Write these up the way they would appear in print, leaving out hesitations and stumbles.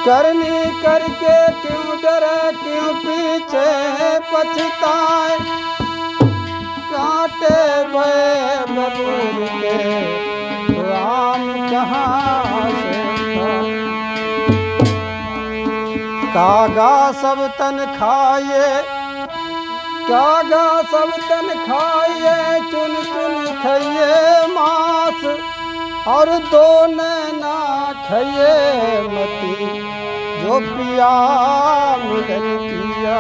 करनी करके क्यों डरे, क्यों पीछे पछताए। कांटे भय बबूल के आम कहाँ से खाए। कागा सब तन खाए, कागा सब तन खाए, चुन चुन खाइए मांस, और दो नैना खाइए मती, जो पिया मिलन पिया।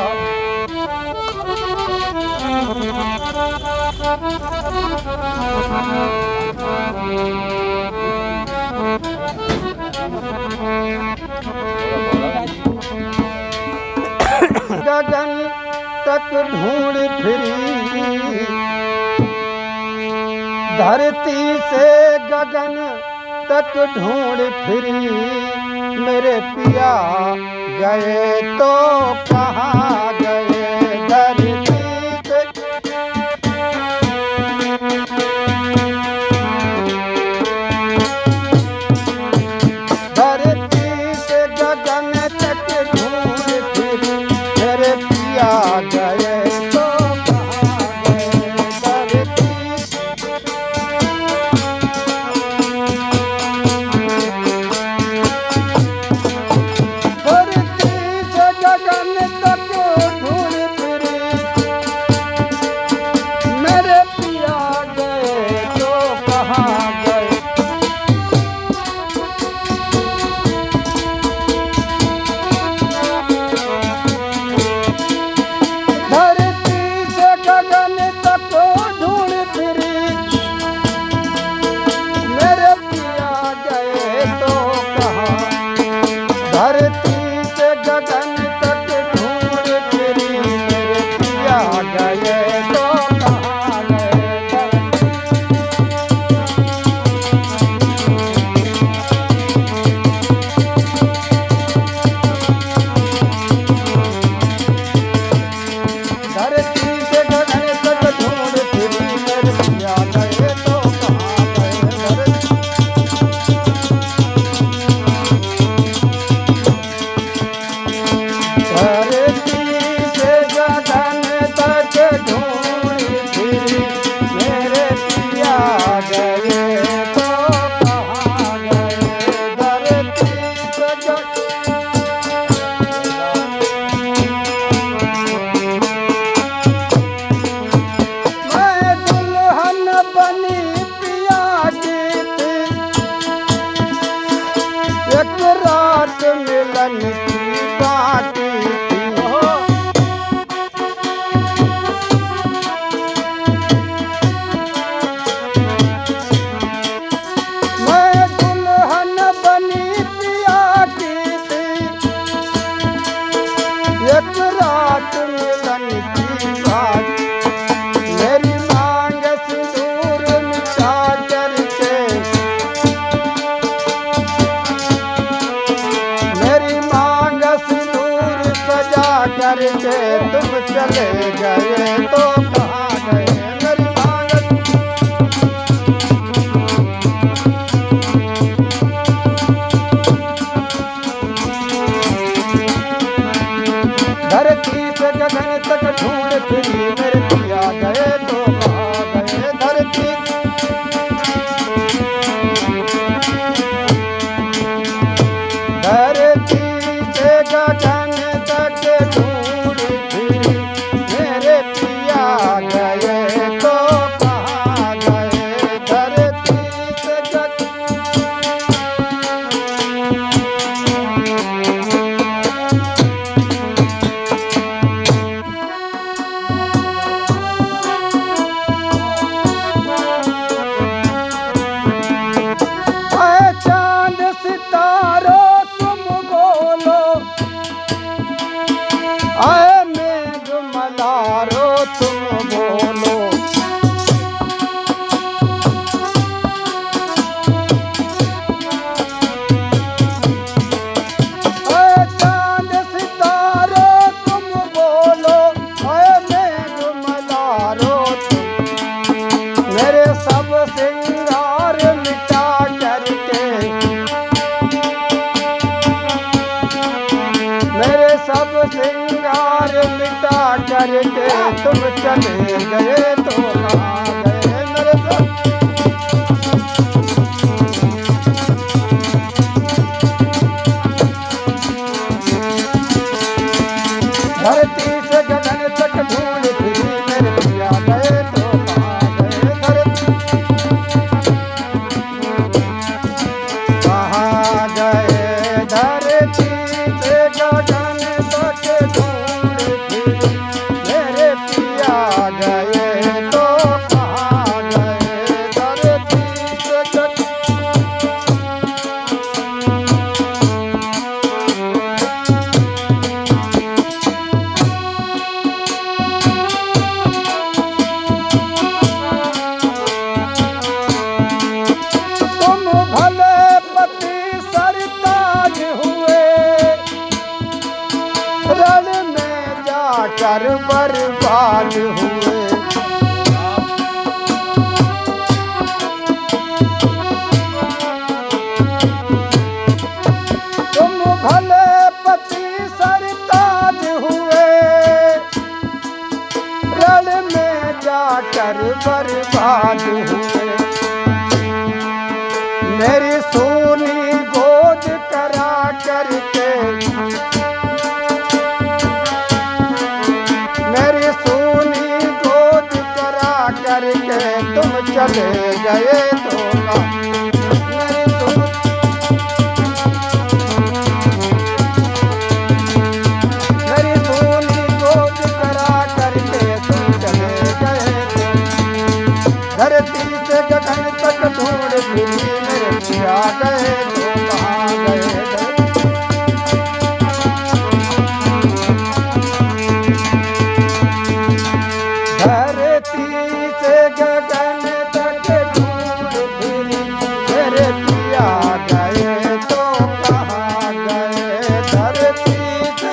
गगन तक ढूंढ फिरी, धरती से गगन तक ढूंढ फिरी, मेरे पिया गए तो कहाँ गए। धरती से धरती से गगन तक ढूंढ फिरी, मेरे पिया गए तो कहाँ गए। धरती से गगन तक ढूंढ फिरी, मेरे पिया गए तो कहाँ गए। धरती से गगन तक ढूंढ फिरी, मेरे पिया गए तो कहाँ। धरती से गगन तक ढूंढ फिरी, मेरे पिया गए तो कहाँ गए। धरती से गगन तक ढूंढ फिरी, मेरे पिया गए तो कहाँ गए। धरती से गगन तक ढूंढ फिरी, मेरे पिया गए तो कहाँ गए। धरती से मैं दुल्हन बनी पिया की थी, एक रात मिलन की बाकी थी। मैं दुल्हन बनी पिया की थी, एक रात मिलन की बाकी। मेरी मांग सिंदूर मिटा करके, मेरी मांग सिंदूर सजा करके, तुम चले गए तो कहाँ गए। मेरी मांग धरती से गगन तक ढूंढ फिरी, मेरे पिया गए तो कहाँ गए। धरती धरती से गगन तक ढूंढ फिरी, मेरे पिया गए तो कहाँ गए। धरती से सब श्रृंगार मिटा करके तुम चले गए तो कहाँ गए मेरे सब। धरती से गगन तक ढूंढ फिरी मेरे पिया गए तो कहाँ गए धरती। कहाँ गए धरती से गगन तक ढूंढ फिरी मेरे पिया गए तो कहाँ गए धरती से गगन। कर बर्बाद हुए तुम भले पति सरताज हुए रण में जाकर बर्बाद हुए। मेरी सोनी गोद करा करके करके तुम चले गए तो मेरी सोनी गोद करा करके तुम चले गए तो। धरती से गगन तक ढूंढ फिरी मेरे पिया गए तो कहाँ गए। गगन तक ढूंढ फिरी मेरे पिया गए तो कहाँ गए धरती से।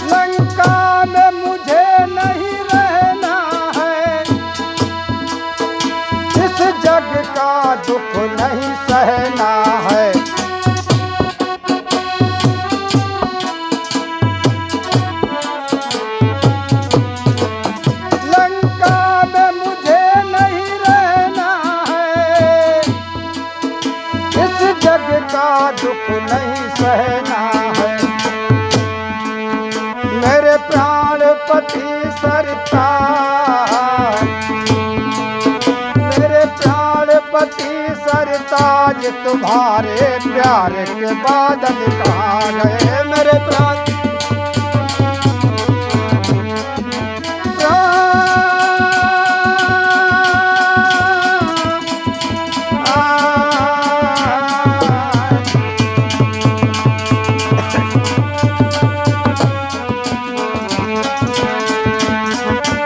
लंका में मुझे नहीं रहना है, इस जग का दुख नहीं सहना है। लंका में मुझे नहीं रहना है, इस जग का दुख नहीं सहना है। मेरे प्राणपति सरताज पति सरताज तुम्हारे प्यार के बादल कहाँ गए मेरे प्राण।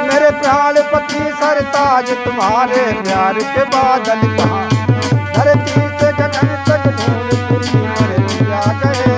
मेरे प्राणपति सरताज तुम्हारे प्यार के बादल कहाँ। धरती से गगन तक ढूंढ फिरी मेरे पिया गए